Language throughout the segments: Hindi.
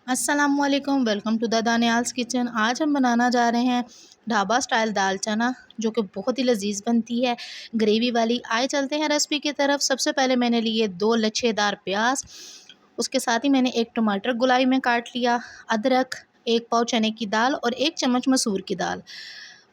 अस्सलामुअलैकुम, वेलकम टू द दानियाल्स किचन। आज हम बनाना जा रहे हैं ढाबा स्टाइल दाल चना, जो कि बहुत ही लजीज बनती है, ग्रेवी वाली। आए चलते हैं रेसिपी की तरफ। सबसे पहले मैंने लिए 2 लच्छेदार प्याज, उसके साथ ही मैंने 1 टमाटर गोलाई में काट लिया, अदरक, 1 पाव चने की दाल और 1 चम्मच मसूर की दाल।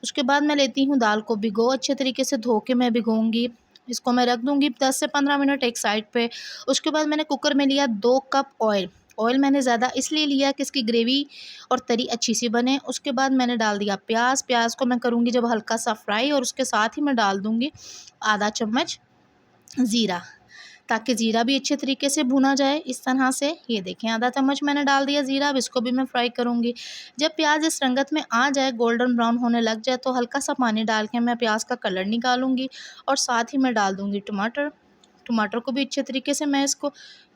उसके बाद मैं लेती हूँ दाल को भिगो, अच्छे तरीके से धो के मैं भिगोऊँगी। इसको मैं रख दूँगी 10 से 15 मिनट एक साइड पे। उसके बाद मैंने कुकर में लिया 2 कप ऑयल। ऑयल मैंने ज़्यादा इसलिए लिया कि इसकी ग्रेवी और तरी अच्छी सी बने। उसके बाद मैंने डाल दिया प्याज। प्याज को मैं करूँगी जब हल्का सा फ्राई, और उसके साथ ही मैं डाल दूँगी आधा चम्मच ज़ीरा, ताकि ज़ीरा भी अच्छे तरीके से भुना जाए। इस तरह से ये देखें, आधा चम्मच मैंने डाल दिया ज़ीरा। अब इसको भी मैं फ्राई करूँगी। जब प्याज इस रंगत में आ जाए, गोल्डन ब्राउन होने लग जाए, तो हल्का सा पानी डाल के मैं प्याज का कलर निकालूँगी और साथ ही मैं डाल दूँगी टमाटर। टमाटर को भी अच्छे तरीके से मैं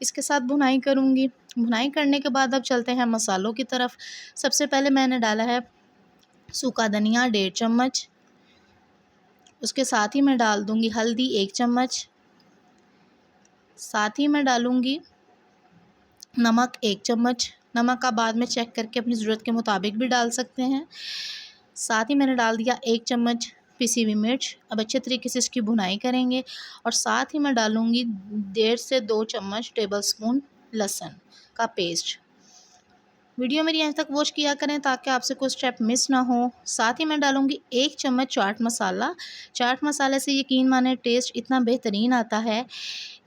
इसके साथ भुनाई करूँगी। भुनाई करने के बाद अब चलते हैं मसालों की तरफ। सबसे पहले मैंने डाला है सूखा धनिया 1.5 चम्मच। उसके साथ ही मैं डाल दूँगी हल्दी 1 चम्मच। साथ ही मैं डालूँगी नमक 1 चम्मच। नमक आप बाद में चेक करके अपनी ज़रूरत के मुताबिक भी डाल सकते हैं। साथ ही मैंने डाल दिया 1 चम्मच पिसी हुई मिर्च। अब अच्छे तरीके से इसकी भुनाई करेंगे और साथ ही मैं डालूँगी 1.5 से 2 चम्मच टेबल स्पून लहसुन का पेस्ट। वीडियो मेरी यहाँ तक वॉच किया करें ताकि आपसे कोई स्टेप मिस ना हो। साथ ही मैं डालूँगी 1 चम्मच चाट मसाला। चाट मसाले से यकीन माने टेस्ट इतना बेहतरीन आता है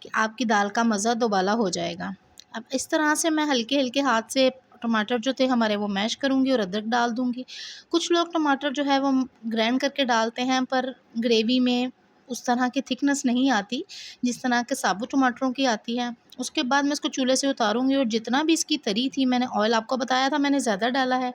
कि आपकी दाल का मज़ा दोबाला हो जाएगा। अब इस तरह से मैं हल्के-हल्के हाथ से टमाटर जो थे हमारे वो मैश करूँगी और अदरक डाल दूँगी। कुछ लोग टमाटर जो है वो ग्राइंड करके डालते हैं, पर ग्रेवी में उस तरह की थिकनेस नहीं आती जिस तरह के साबुत टमाटरों की आती है। उसके बाद मैं इसको चूल्हे से उतारूँगी और जितना भी इसकी तरी थी, मैंने ऑयल आपको बताया था मैंने ज़्यादा डाला है,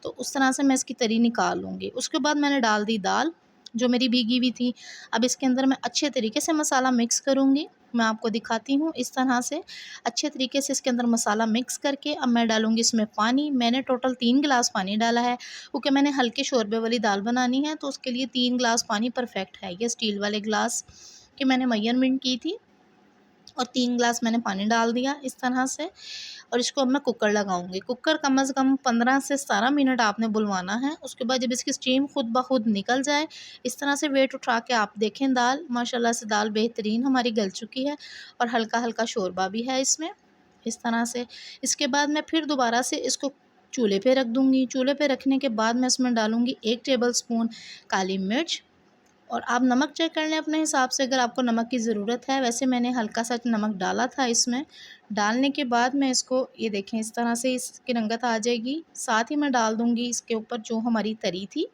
तो उस तरह से मैं इसकी तरी निकाल लूँगी। उसके बाद मैंने डाल दी दाल जो मेरी भीगी हुई थी। अब इसके अंदर मैं अच्छे तरीके से मसाला मिक्स करूँगी। मैं आपको दिखाती हूँ इस तरह से अच्छे तरीके से इसके अंदर मसाला मिक्स करके अब मैं डालूँगी इसमें पानी। मैंने टोटल 3 गिलास पानी डाला है, क्योंकि मैंने हल्के शोरबे वाली दाल बनानी है, तो उसके लिए 3 गिलास पानी परफेक्ट है। ये स्टील वाले गिलास की मैंने मेजरमेंट की थी और 3 गिलास मैंने पानी डाल दिया इस तरह से। और इसको अब मैं कुकर लगाऊंगी। कुकर कम से कम 15 से 17 मिनट आपने बुलवाना है। उसके बाद जब इसकी स्टीम खुद ब खुद निकल जाए, इस तरह से वेट उठा के आप देखें, दाल माशाल्लाह से दाल बेहतरीन हमारी गल चुकी है और हल्का हल्का शोरबा भी है इसमें, इस तरह से। इसके बाद मैं फिर दोबारा से इसको चूल्हे पे रख दूँगी। चूल्हे पे रखने के बाद मैं इसमें डालूँगी 1 टेबल स्पून काली मिर्च, और आप नमक चेक कर लें अपने हिसाब से अगर आपको नमक की ज़रूरत है। वैसे मैंने हल्का सा नमक डाला था इसमें। डालने के बाद मैं इसको ये देखें इस तरह से इसकी रंगत आ जाएगी। साथ ही मैं डाल दूँगी इसके ऊपर जो हमारी तरी थी।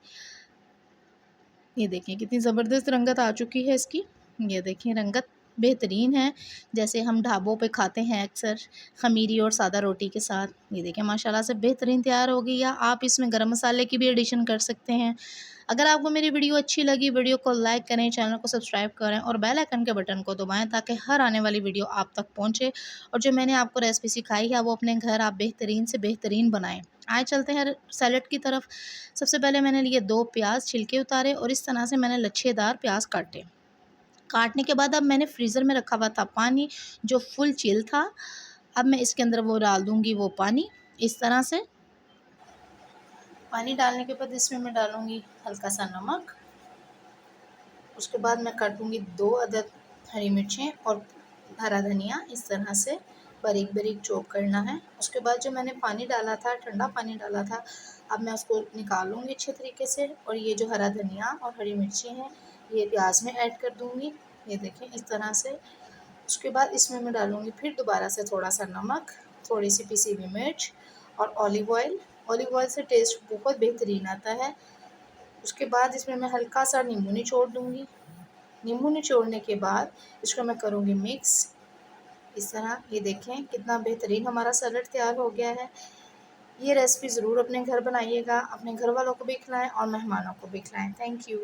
ये देखें कितनी ज़बरदस्त रंगत आ चुकी है इसकी। ये देखें रंगत बेहतरीन है, जैसे हम ढाबों पे खाते हैं अक्सर ख़मीरी और सादा रोटी के साथ। ये देखें माशाल्लाह से बेहतरीन तैयार हो गई। या आप इसमें गरम मसाले की भी एडिशन कर सकते हैं। अगर आपको मेरी वीडियो अच्छी लगी, वीडियो को लाइक करें, चैनल को सब्सक्राइब करें और बेल आइकन के बटन को दबाएं ताकि हर आने वाली वीडियो आप तक पहुंचे। और जो मैंने आपको रेसिपी सिखाई है वो अपने घर आप बेहतरीन से बेहतरीन बनाएं। आए चलते हैं सैलेड की तरफ। सबसे पहले मैंने लिए 2 प्याज, छिलके उतारे और इस तरह से मैंने लच्छेदार प्याज काटे। काटने के बाद अब मैंने फ्रीज़र में रखा हुआ था पानी जो फुल चिल था। अब मैं इसके अंदर वो डाल दूँगी वो पानी, इस तरह से। पानी डालने के बाद इसमें मैं डालूँगी हल्का सा नमक। उसके बाद मैं काटूँगी 2 अदद हरी मिर्चें और हरा धनिया, इस तरह से बारीक बारीक चॉप करना है। उसके बाद जो मैंने पानी डाला था, ठंडा पानी डाला था, अब मैं उसको निकालूँगी अच्छे तरीके से। और ये जो हरा धनिया और हरी मिर्ची हैं ये प्याज में ऐड कर दूँगी। ये देखें इस तरह से। उसके बाद इसमें मैं डालूँगी फिर दोबारा से थोड़ा सा नमक, थोड़ी सी पिसी हुई मिर्च और ऑलिव ऑयल। ऑलिव ऑयल से टेस्ट बहुत बेहतरीन आता है। उसके बाद इसमें मैं हल्का सा नींबू निचोड़ दूँगी। नींबू निचोड़ने के बाद इसको मैं करूँगी मिक्स, इस तरह। ये देखें कितना बेहतरीन हमारा सैलेड तैयार हो गया है। ये रेसिपी ज़रूर अपने घर बनाइएगा, अपने घर वालों को भी खिलाएं और मेहमानों को भी खिलाएं। Thank you.